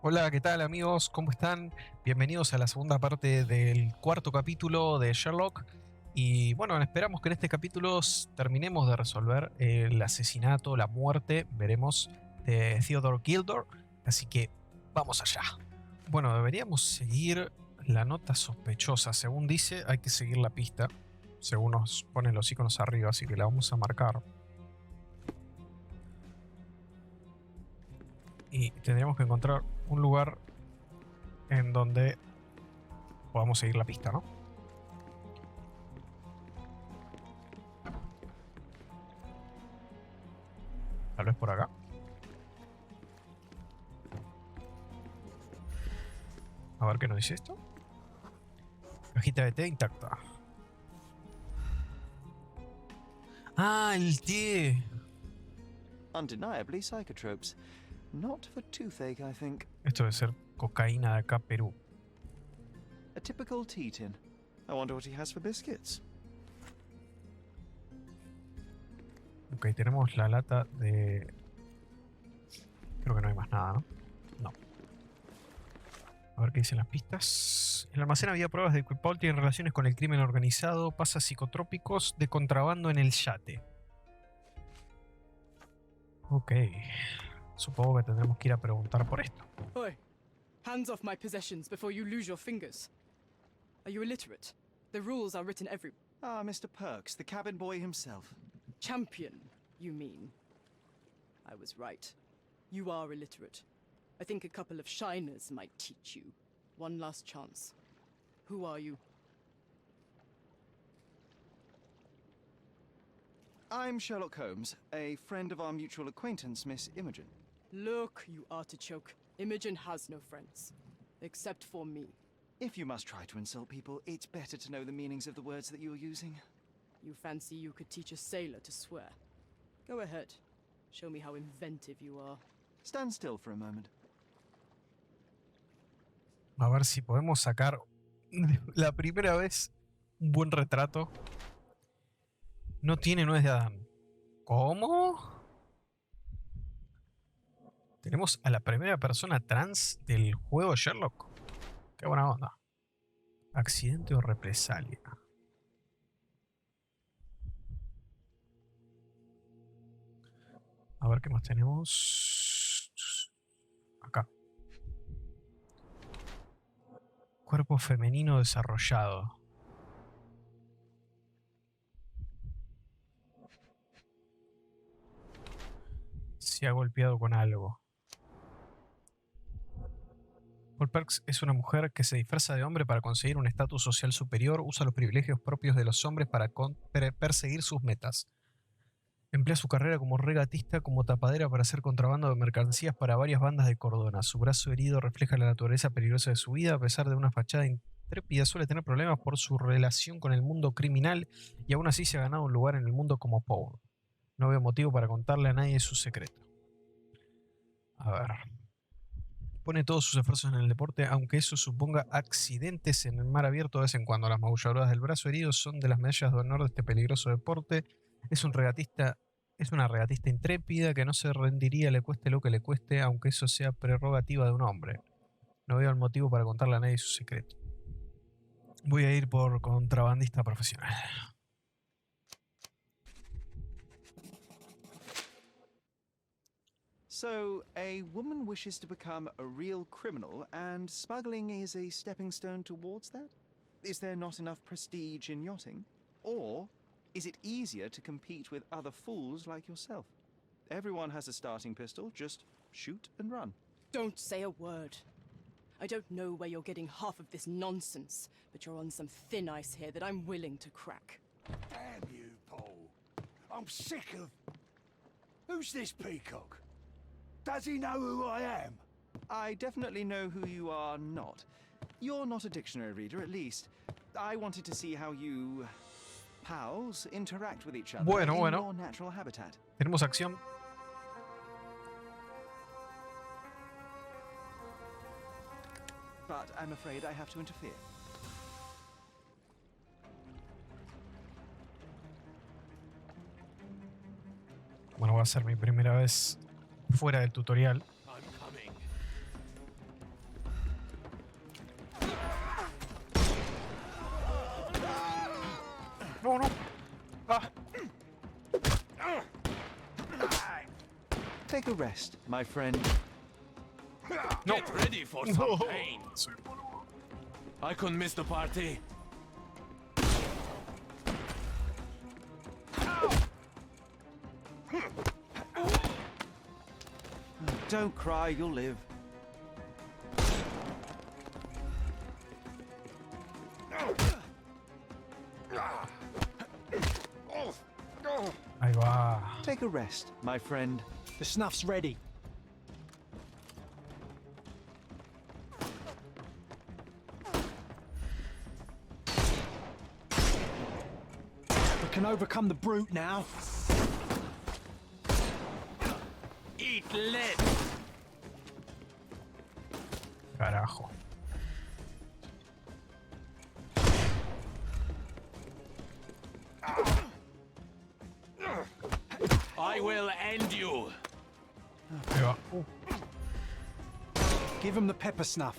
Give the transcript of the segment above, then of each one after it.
Hola, ¿qué tal amigos? ¿Cómo están? Bienvenidos a la segunda parte del cuarto capítulo de Sherlock. Y bueno, esperamos que en este capítulo terminemos de resolver el asesinato, la muerte, veremos, de Theodore Gildor. Así que vamos allá. Bueno, deberíamos seguir la nota sospechosa. Según dice, hay que seguir la pista. Según nos ponen los iconos arriba, así que la vamos a marcar. Y tendríamos que encontrar un lugar en donde podamos seguir la pista, ¿no? Tal vez por acá. A ver qué nos dice esto. Cajita de té intacta. Ah, el té. Undeniably psychotropes. Not for toothache, I think. Esto debe ser cocaína de acá, Perú. A typical tea tin. I wonder what he has for biscuits. Ok, tenemos la lata de... Creo que no hay más nada, ¿no? No. A ver qué dicen las pistas. El almacén había pruebas de que Paul tiene relaciones con el crimen organizado, pasa psicotrópicos de contrabando en el yate. Ok. Supongo que tendremos que ir a preguntar por esto. Oi, hands off my possessions before you lose your fingers. Are you illiterate? The rules are written every... Ah, Mr. Perks, the cabin boy himself. Champion, you mean? I was right. You are illiterate. I think a couple of shiners might teach you. One last chance. Who are you? I'm Sherlock Holmes, a friend of our mutual acquaintance, Miss Imogen. Look, you artichoke. Imogen has no friends. Except for me. If you must try to insult people, it's better to know the meanings of the words that you're using. You fancy you could teach a sailor to swear? Go ahead. Show me how inventive you are. Stand still for a moment. A ver si podemos sacar la primera vez un buen retrato. No tiene nuez de Adán. ¿Cómo? Tenemos a la primera persona trans del juego Sherlock. Qué buena onda. Accidente o represalia. A ver qué más tenemos. Acá. Cuerpo femenino desarrollado. Se ha golpeado con algo. Paul Perks es una mujer que se disfraza de hombre para conseguir un estatus social superior, usa los privilegios propios de los hombres para perseguir sus metas. Emplea su carrera como regatista como tapadera para hacer contrabando de mercancías para varias bandas de Cordona. Su brazo herido refleja la naturaleza peligrosa de su vida. A pesar de una fachada intrépida, suele tener problemas por su relación con el mundo criminal y aún así se ha ganado un lugar en el mundo como Paul. No veo motivo para contarle a nadie su secreto. A ver. Pone todos sus esfuerzos en el deporte, aunque eso suponga accidentes en el mar abierto de vez en cuando. Las magulladoras del brazo herido son de las medallas de honor de este peligroso deporte. Es una regatista intrépida que no se rendiría, le cueste lo que le cueste, aunque eso sea prerrogativa de un hombre. No veo el motivo para contarle a nadie su secreto. Voy a ir por contrabandista profesional. So, a woman wishes to become a real criminal, and smuggling is a stepping stone towards that? Is there not enough prestige in yachting? Or is it easier to compete with other fools like yourself? Everyone has a starting pistol, just shoot and run. Don't say a word. I don't know where you're getting half of this nonsense, but you're on some thin ice here that I'm willing to crack. Damn you, Paul. I'm sick of... Who's this peacock? Does he know who I am? I definitely know who you are not. You're not a dictionary reader, at least. I wanted to see how you... pals interact with each other in your natural habitat. Tenemos acción. But I'm afraid I have to interfere. Bueno, va a ser mi primera vez fuera del tutorial. I'm coming. No, no. Ah. Take a rest, my friend. No. Get ready for some pain. I couldn't miss the party. Don't cry, you'll live. Ahí va. Take a rest, my friend. The snuff's ready. We can overcome the brute now. Eat lead. Carajo. I will end you. Ahí va. Give him the pepper snuff.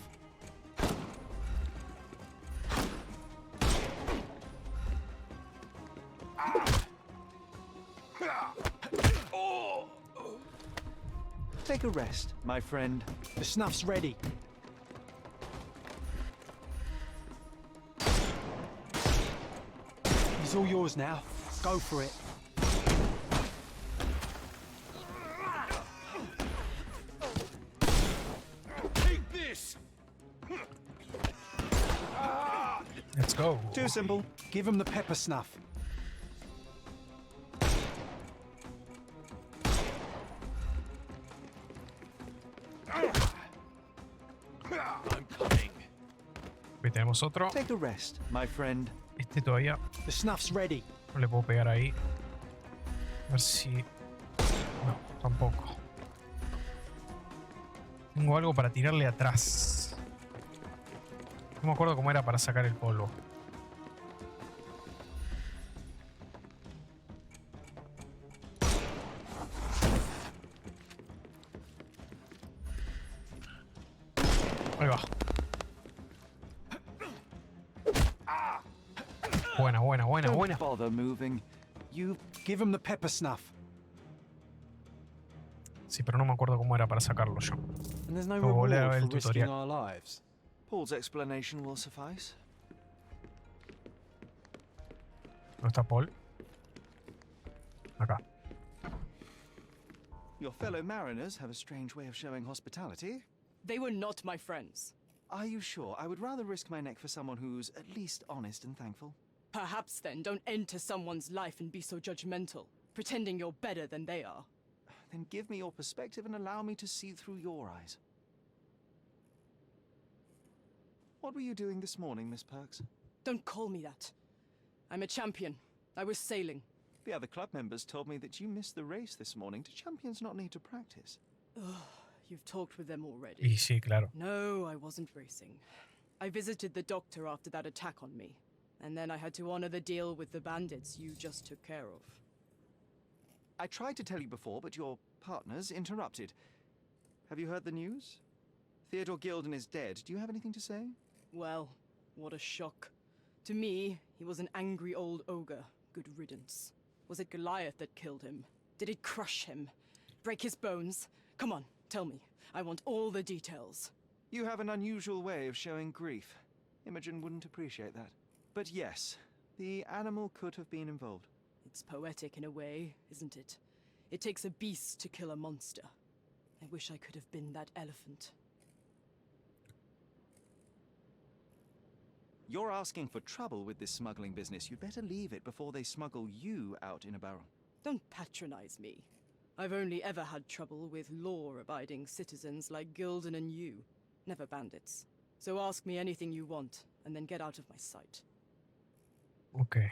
Take a rest, my friend. The snuff's ready. He's all yours now. Go for it. Take this. Let's go. Too simple. Give him the pepper snuff. I'm coming. Ahí tenemos otro. Take a rest, my friend. Este todavía The snuff's ready. no le puedo pegar ahí. A ver si... No, tampoco. Tengo algo para tirarle atrás. No me acuerdo cómo era para sacar el polvo. Ahí va. Buena, buena, buena, Don't buena. bother moving. You Give him the pepper snuff. Sí, pero no me acuerdo cómo era para sacarlo yo. and there's no Oh, reward leo el for risking tutorial. our lives. Paul's explanation will suffice. ¿Dónde está Paul? Acá. Your fellow mariners have a strange way of showing hospitality. They were not my friends. Are you sure? I would rather risk my neck for someone who's at least honest and thankful. Perhaps then don't enter someone's life and be so judgmental, pretending you're better than they are. Then give me your perspective and allow me to see through your eyes. What were you doing this morning, Miss Perks? Don't call me that. I'm a champion. I was sailing. The other club members told me that you missed the race this morning. Do champions not need to practice? You've talked with them already. Y sí, claro. No, I wasn't racing. I visited the doctor after that attack on me. And then I had to honor the deal with the bandits you just took care of. I tried to tell you before, but your partners interrupted. Have you heard the news? Theodore Gilden is dead. Do you have anything to say? Well, what a shock. To me, he was an angry old ogre. Good riddance. Was it Goliath that killed him? Did it crush him? Break his bones? Come on, tell me. I want all the details. You have an unusual way of showing grief. Imogen wouldn't appreciate that. But yes, the animal could have been involved. It's poetic in a way, isn't it? It takes a beast to kill a monster. I wish I could have been that elephant. You're asking for trouble with this smuggling business. You'd better leave it before they smuggle you out in a barrel. Don't patronize me. I've only ever had trouble with law-abiding citizens like Gilden and you, never bandits. So ask me anything you want, and then get out of my sight. Ok.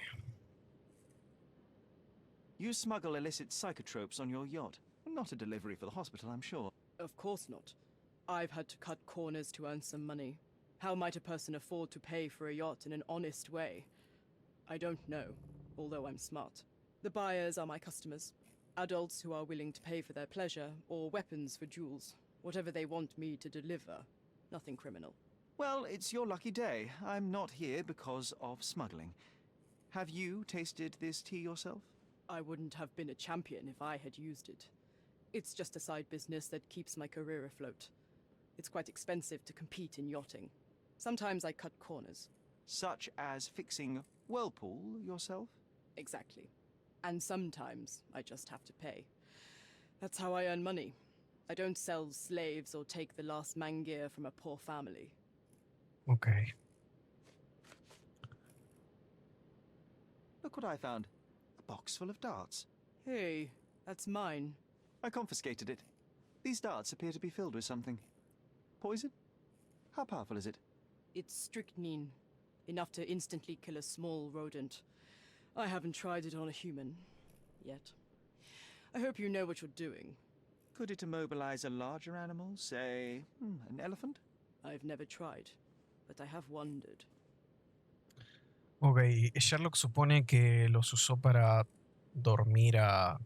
You smuggle illicit psychotropes on your yacht. Not a delivery for the hospital, I'm sure. Of course not. I've had to cut corners to earn some money. How might a person afford to pay for a yacht in an honest way? I don't know, although I'm smart. The buyers are my customers. Adults who are willing to pay for their pleasure, or weapons for jewels. Whatever they want me to deliver. Nothing criminal. Well, it's your lucky day. I'm not here because of smuggling. Have you tasted this tea yourself? I wouldn't have been a champion if I had used it. It's just a side business that keeps my career afloat. It's quite expensive to compete in yachting. Sometimes I cut corners. Such as fixing whirlpool yourself? Exactly. And sometimes I just have to pay. That's how I earn money. I don't sell slaves or take the last mangear from a poor family. Ok. Look what I found. A box full of darts. Hey, that's mine. I confiscated it. These darts appear to be filled with something. Poison? How powerful is it? It's strychnine. Enough to instantly kill a small rodent. I haven't tried it on a human. Yet. I hope you know what you're doing. Could it immobilize a larger animal, say, an elephant? I've never tried, but I have wondered. Ok, Sherlock supone que los usó para dormir al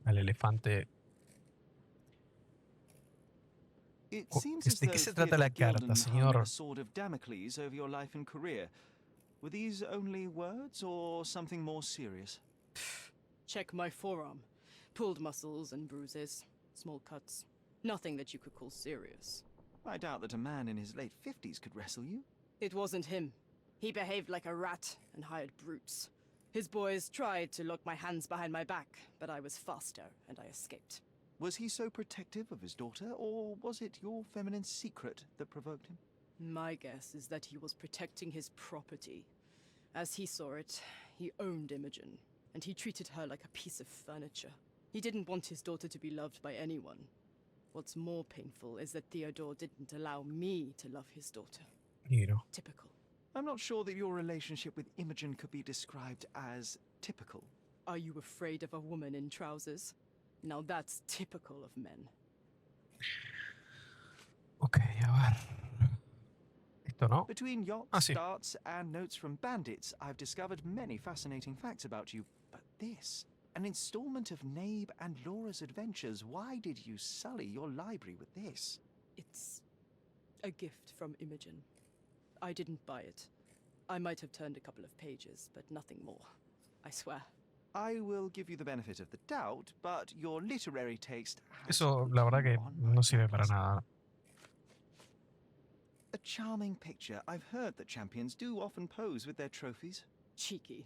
elefante. It Co- seems as ¿De though qué se trata la Theodore carta, Gilden hung señor? a sword of Damocles over your life and career. Were these only words or something more serious? Check my forearm. Pulled muscles and bruises. Small cuts. Nothing that you could call serious. I doubt that a man in his late 50s could wrestle you. It wasn't him. He behaved like a rat and hired brutes. His boys tried to lock my hands behind my back, but I was faster and I escaped. Was he so protective of his daughter, or was it your feminine secret that provoked him? My guess is that he was protecting his property. As he saw it, he owned Imogen, and he treated her like a piece of furniture. He didn't want his daughter to be loved by anyone. What's more painful is that Theodore didn't allow me to love his daughter. You know. Typical. I'm not sure that your relationship with Imogen could be described as typical. Are you afraid of a woman in trousers? Now that's typical of men. Ok, a ver. Esto no. Between yachts, sí. darts, and notes from bandits, I've discovered many fascinating facts about you. But this, an installment of Nabe and Laura's adventures. Why did you sully your library with this? It's a gift from Imogen. I didn't buy it. I might have turned a couple of pages, but nothing more. I swear. I will give you the benefit of the doubt, but your literary taste has Eso, put la verdad que you on my no sirve para blacklist. nada. A charming picture. I've heard that champions do often pose with their trophies. Cheeky.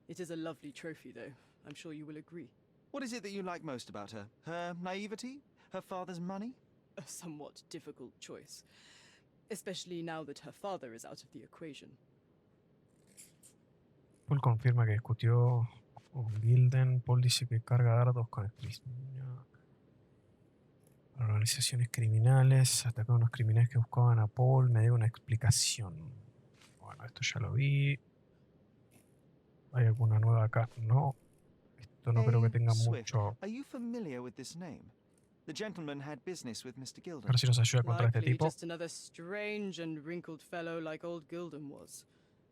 It is a lovely trophy, though. I'm sure you will agree. What is it that you like most about her? Her naivety? Her father's money? A somewhat difficult choice. Especially now that her father is out of the equation. Paul confirma que discutió con Gilden. Paul dice que carga dardos con organizaciones criminales. Atacó a unos criminales que buscaban a Paul. Me dio una explicación. Bueno, esto ya lo vi. ¿Hay alguna nueva acá? No. Esto no creo que tenga Swift, mucho. are you familiar with this name? The gentleman had business with Mr. A Gilden. ver si nos ayuda contra este Likely tipo. just another strange and wrinkled fellow like old Gilden was.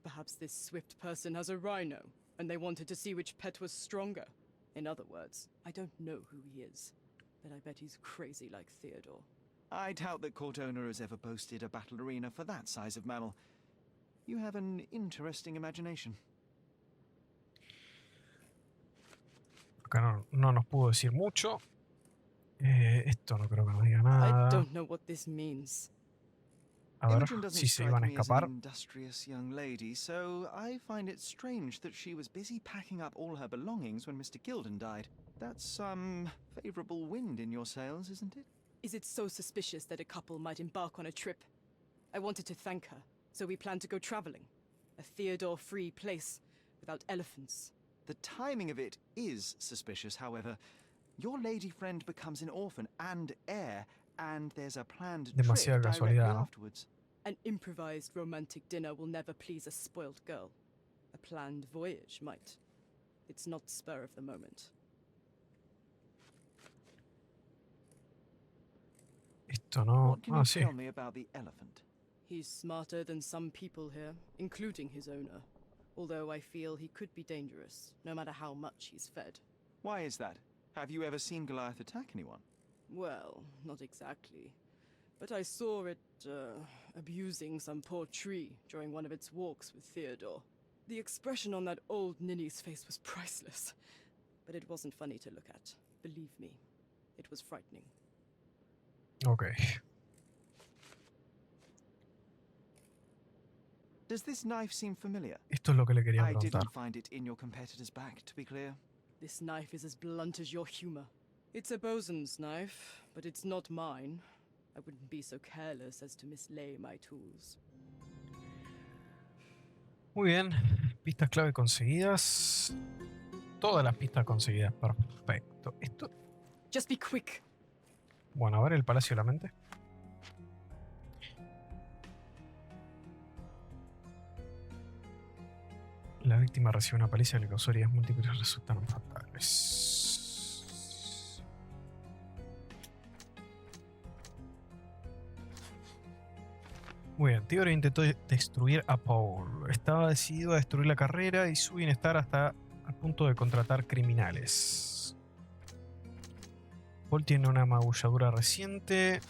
Perhaps this Swift person has a rhino, and they wanted to see which pet was stronger. In other words, I don't know who he is, but I bet he's crazy like Theodore. I doubt that Cordona has ever boasted a battle arena for that size of mammal. You have an interesting imagination. Acá no nos pudo decir mucho. Esto no creo que nos diga I nada. don't know what this means. A ver Imogen doesn't si se strike iban a me as escapar. an industrious young lady, so I find it strange that she was busy packing up all her belongings when Mr. Gilden died. That's some favorable wind in your sails, isn't it? Is it so suspicious that a couple might embark on a trip? I wanted to thank her, so we planned to go traveling. A Theodore-free place, without elephants. The timing of it is suspicious, however. Your lady friend becomes an orphan and heir, and there's a planned Demasiada trip directly casualidad, ¿no? afterwards. An improvised romantic dinner will never please a spoilt girl. A planned voyage might. It's not spur of the moment. Esto no. What can Ah, you sí. tell me about the elephant? He's smarter than some people here, including his owner. Although I feel he could be dangerous, no matter how much he's fed. Why is that? Have you ever seen Goliath attack anyone? Well, not exactly. But I saw it, abusing some poor tree during one of its walks with Theodore. The expression on that old ninny's face was priceless. But it wasn't funny to look at. Believe me, it was frightening. Ok. Does this knife seem familiar? Esto es lo que le quería I preguntar. didn't find it in your competitor's back, to be clear. This knife is as blunt as your humor. It's a bosun's knife, but it's not mine. I wouldn't be so careless as to mislay my tools. Muy bien. Pistas clave conseguidas. Todas las pistas conseguidas. Perfecto. Esto... Just be quick. Bueno, a ver el Palacio de la Mente. La víctima recibe una paliza que le causó heridas múltiples y resultaron fatales. Muy bien, Theodore intentó destruir a Paul. Estaba decidido a destruir la carrera y su bienestar hasta el punto de contratar criminales. Paul tiene una magulladura reciente.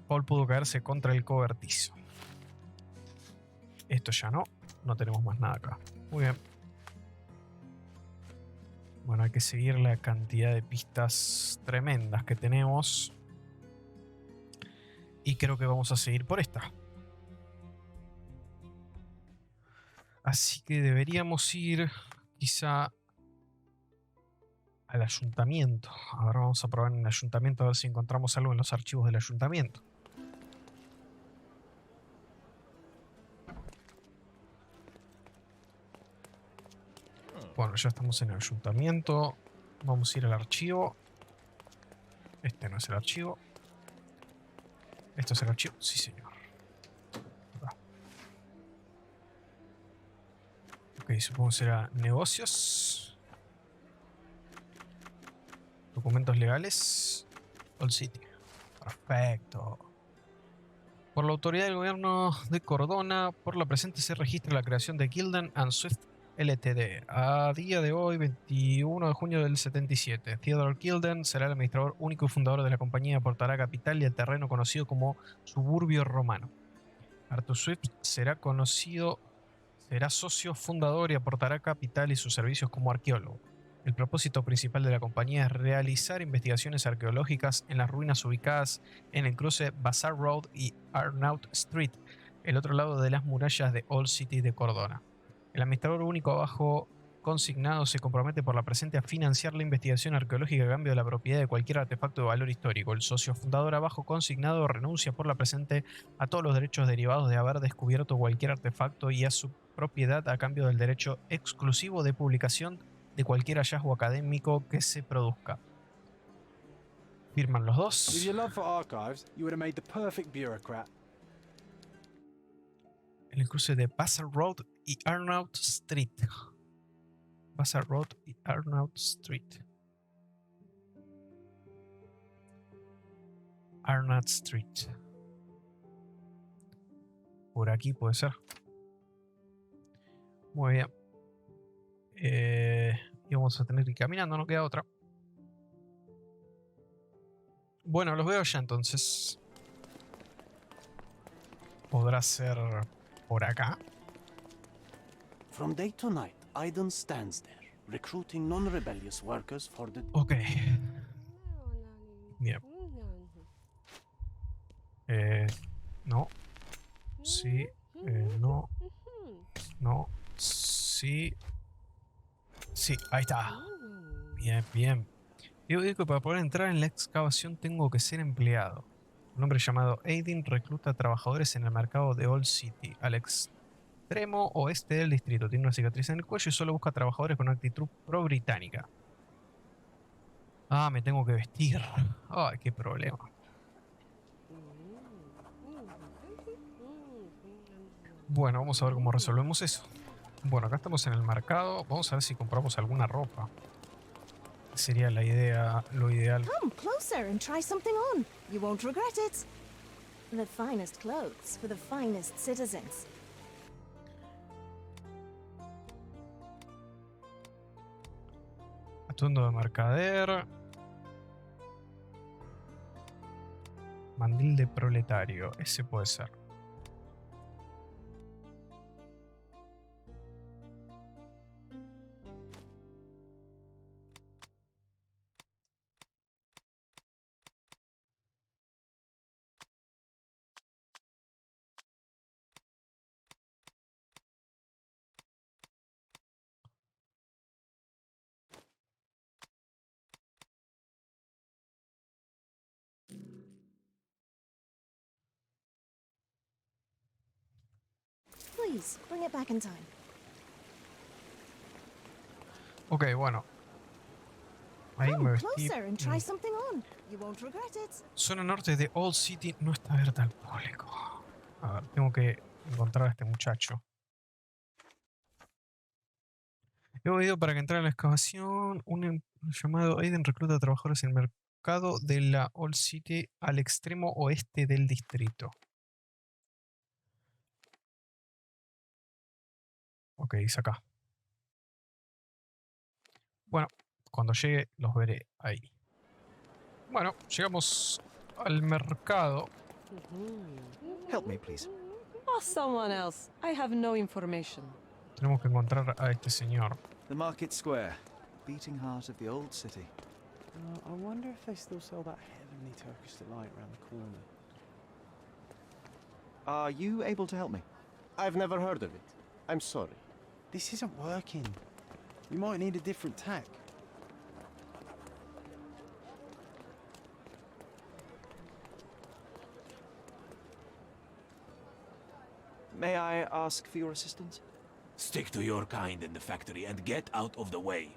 Paul pudo caerse contra el cobertizo. Esto ya no. No tenemos más nada acá. Muy bien. Bueno, hay que seguir la cantidad de pistas tremendas que tenemos. Y creo que vamos a seguir por esta. Así que deberíamos ir quizá al ayuntamiento. Ahora vamos a probar en el ayuntamiento a ver si encontramos algo en los archivos del ayuntamiento. Bueno, ya estamos en el ayuntamiento. Vamos a ir al archivo. Este no es el archivo. ¿Esto es el archivo? Sí, señor. Acá. Ok, supongo que será negocios. Documentos legales. All City. Perfecto. Por la autoridad del gobierno de Cordona, por la presente se registra la creación de Gildan and Swift Ltd. A día de hoy, 21 de junio del 77, Theodore Gildan será el administrador único y fundador de la compañía, aportará capital y el terreno conocido como Suburbio Romano. Arthur Swift será socio fundador y aportará capital y sus servicios como arqueólogo. El propósito principal de la compañía es realizar investigaciones arqueológicas en las ruinas ubicadas en el cruce Bazaar Road y Arnaut Street, el otro lado de las murallas de Old City de Cordona. El administrador único abajo consignado se compromete por la presente a financiar la investigación arqueológica a cambio de la propiedad de cualquier artefacto de valor histórico. El socio fundador abajo consignado renuncia por la presente a todos los derechos derivados de haber descubierto cualquier artefacto y a su propiedad a cambio del derecho exclusivo de publicación de cualquier hallazgo académico que se produzca. Firman los With dos. your love for archives, you would have made the perfect bureaucrat. En el cruce de Bazaar Road y Arnaut Street. Bazaar Road y Arnaut Street. Arnaut Street. Por aquí puede ser. Muy bien. Y vamos a tener que ir caminando, no queda otra. Bueno, los veo ya entonces. Podrá ser por acá. From day to night, Aiden stands there, recruiting non-rebellious workers for the... Ok. Bien. No. Sí. No. No. Sí. Sí, ahí está. Bien, bien. Yo digo que para poder entrar en la excavación tengo que ser empleado. Un hombre llamado Aiden recluta trabajadores en el mercado de Old City, al extremo oeste del distrito. Tiene una cicatriz en el cuello y solo busca trabajadores con actitud pro-británica. Ah, me tengo que vestir. Ay, qué problema. Bueno, vamos a ver cómo resolvemos eso. Bueno, acá estamos en el mercado. Vamos a ver si compramos alguna ropa. Sería la idea, lo ideal. Come closer and try something on. You won't regret it. The finest clothes for the finest citizens. Atuendo de mercader. Mandil de proletario. Ese puede ser. Please, bring it back in time. Ok, bueno. Ahí me Come vestí. closer and try something on. You won't regret it. Zona norte de Old City no está abierta al público. A ver, tengo que encontrar a este muchacho. He oído para que entrara en la excavación. Un llamado Aiden recluta a trabajadores en el mercado de la Old City al extremo oeste del distrito. Ok, dice acá. Bueno, cuando llegue los veré ahí. Bueno, llegamos al mercado. Help me, please. Or someone else. I have no information. Tenemos que encontrar a este señor. The market square, beating heart of the old city. I wonder if they still sell that heavenly Turkish delight around the corner. Are you able to help me? I've never heard of it. I'm sorry. This isn't working. We might need a different tack. May I ask for your assistance? Stick to your kind in the factory and get out of the way.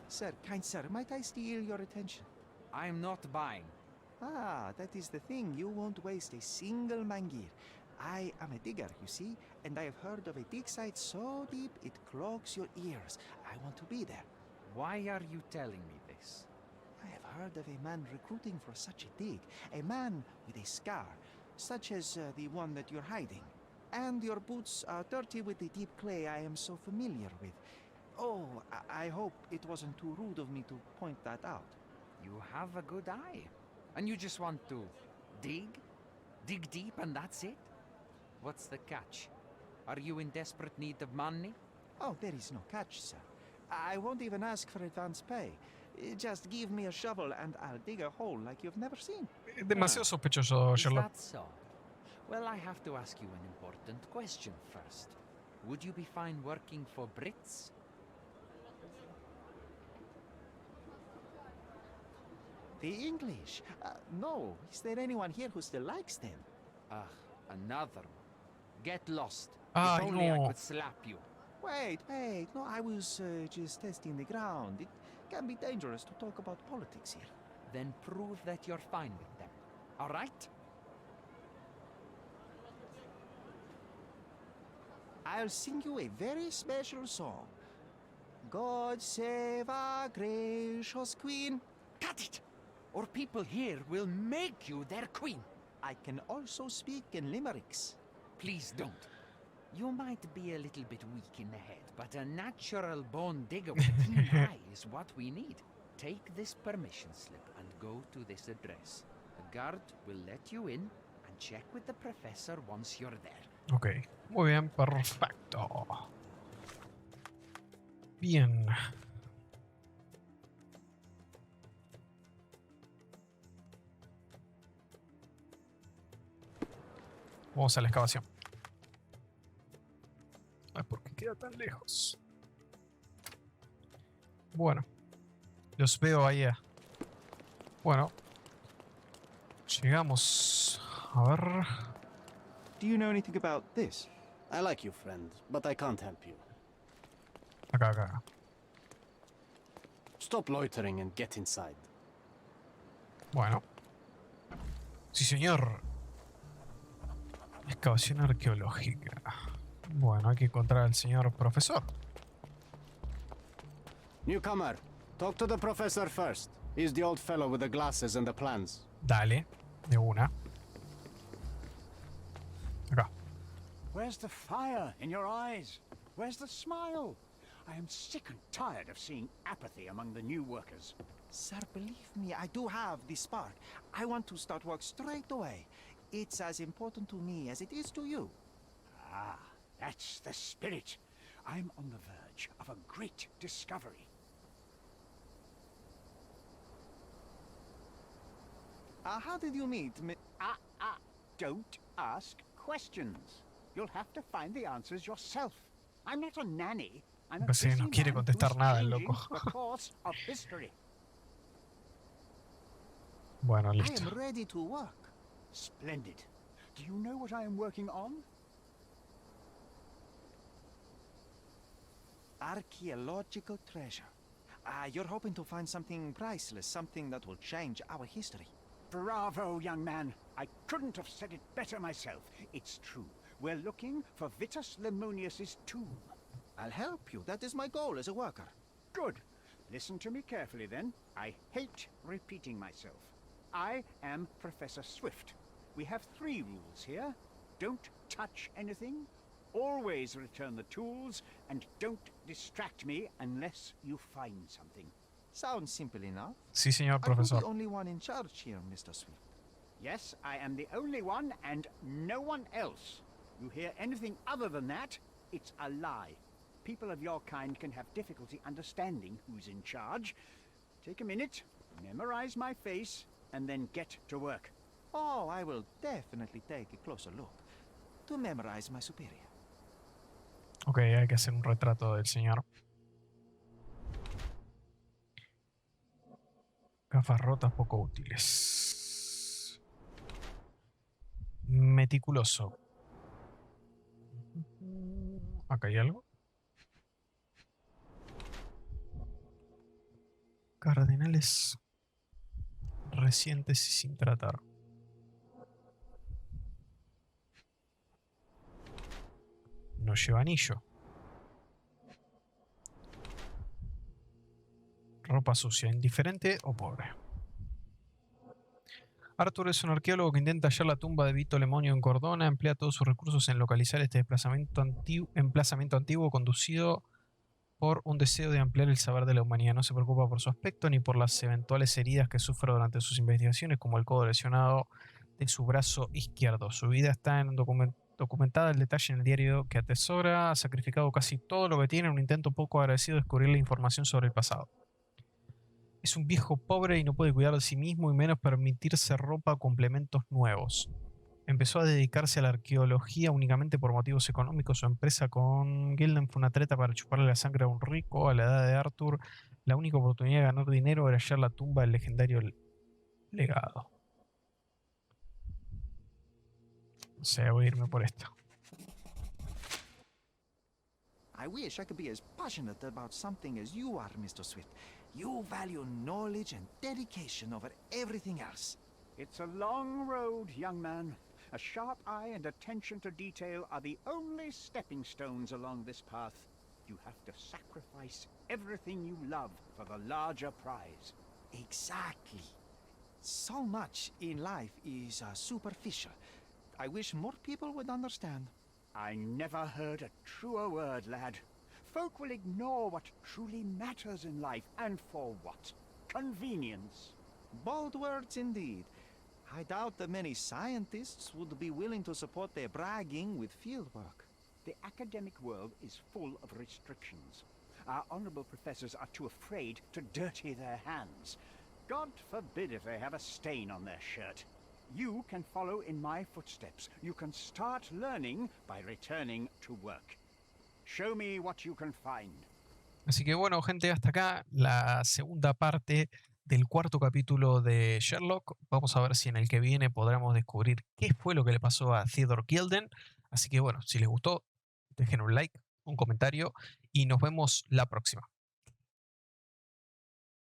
Sir, kind sir, might I steal your attention? I'm not buying. Ah, that is the thing. You won't waste a single mangir. I am a digger, you see, and I have heard of a dig site so deep it clogs your ears. I want to be there. Why are you telling me this? I have heard of a man recruiting for such a dig. A man with a scar, such as the one that you're hiding. And your boots are dirty with the deep clay I am so familiar with. Oh, I hope it wasn't too rude of me to point that out. You have a good eye. And you just want to dig? Dig deep and that's it? What's the catch? Are you in desperate need of money? Oh, there is no catch, sir. I won't even ask for advance pay. Just give me a shovel and I'll dig a hole like you've never seen. Demasiado sospechoso, Is Sherlock. that so? Well, I have to ask you an important question first. Would you be fine working for Brits? The English? No. Is there anyone here who still likes them? Ah, another one. Get lost. Ah, if only I no. could slap you. Wait. No, I was just testing the ground. It can be dangerous to talk about politics here. Then prove that you're fine with them. All right? I'll sing you a very special song. God save our gracious queen. Cut it! Or people here will make you their queen. I can also speak in limericks. Please don't. You might be a little bit weak in the head, but a natural born digger with a keen eye is what we need. Take this permission slip and go to this address. The guard will let you in and check with the professor once you're there. Ok, muy bien, perfecto. Bien. Vamos a la excavación. Ay, ¿por qué queda tan lejos? Bueno. Los veo allá. Bueno. Llegamos. A ver. Do you know anything about this? I like you, friend, but I can't help you. Acá. Stop loitering and get inside. Bueno. Sí, señor. Excavación arqueológica. Bueno, hay que encontrar al señor profesor. Newcomer, talk to the professor first. He's the old fellow with the glasses and the plans. Dale, de una. Acá. Where's the fire in your eyes? Where's the smile? I am sick and tired of seeing apathy among the new workers. Sir, believe me, I do have the spark. I want to start work straight away. It's as important to me as it is to you. Ah, that's the spirit. I'm on the verge of a great discovery. How did you meet me? Don't ask questions. You'll have to find the answers yourself. I'm not a nanny. I'm a Pues sí, no busy quiere man contestar who's nada el changing loco. the course of history. Bueno, I listo. am ready to work. Splendid. Do you know what I am working on? Archaeological treasure. You're hoping to find something priceless, something that will change our history. Bravo, young man. I couldn't have said it better myself. It's true. We're looking for Vitus Lemonius's tomb. I'll help you. That is my goal as a worker. Good. Listen to me carefully then. I hate repeating myself. I am Professor Swift. We have 3 rules here. Don't touch anything, always return the tools, and don't distract me unless you find something. Sounds simple enough. Sí, señor Are you profesor. the only one in charge here, Mr. Swift? Yes, I am the only one and no one else. You hear anything other than that, it's a lie. People of your kind can have difficulty understanding who's in charge. Take a minute, memorize my face, and then get to work. Oh, I will definitely take a closer look to memorize my superior. Ok, hay que hacer un retrato del señor. Gafas rotas poco útiles. Meticuloso. Acá hay algo. Cardenales recientes y sin tratar. No lleva anillo. Ropa sucia, indiferente o pobre. Arthur es un arqueólogo que intenta hallar la tumba de Vito Lemonio en Cordona. Emplea todos sus recursos en localizar este emplazamiento antiguo conducido por un deseo de ampliar el saber de la humanidad. No se preocupa por su aspecto ni por las eventuales heridas que sufre durante sus investigaciones, como el codo lesionado de su brazo izquierdo. Su vida está documentada el detalle en el diario que atesora. Ha sacrificado casi todo lo que tiene en un intento poco agradecido de descubrir la información sobre el pasado. Es un viejo pobre y no puede cuidar de sí mismo y menos permitirse ropa o complementos nuevos. Empezó a dedicarse a la arqueología únicamente por motivos económicos. Su empresa con Gilden fue una treta para chuparle la sangre a un rico. A la edad de Arthur, la única oportunidad de ganar dinero era hallar la tumba del legendario legado. O sea, voy a irme por esto. I wish I could be as passionate about something as you are, Mr. Swift. You value knowledge and dedication over everything else. It's a long road, young man. A sharp eye and attention to detail are the only stepping stones along this path. You have to sacrifice everything you love for the larger prize. Exactly. So much in life is superficial. I wish more people would understand. I never heard a truer word, lad. Folk will ignore what truly matters in life, and for what? Convenience. Bold words indeed. I doubt that many scientists would be willing to support their bragging with fieldwork. The academic world is full of restrictions. Our honorable professors are too afraid to dirty their hands. God forbid if they have a stain on their shirt. You can follow in my footsteps. You can start learning by returning to work. Show me what you can find. Así que bueno, gente, hasta acá la segunda parte del 4º capítulo de Sherlock. Vamos a ver si en el que viene podremos descubrir qué fue lo que le pasó a Theodore Gilden. Así que bueno, si les gustó, dejen un like, un comentario y nos vemos la próxima.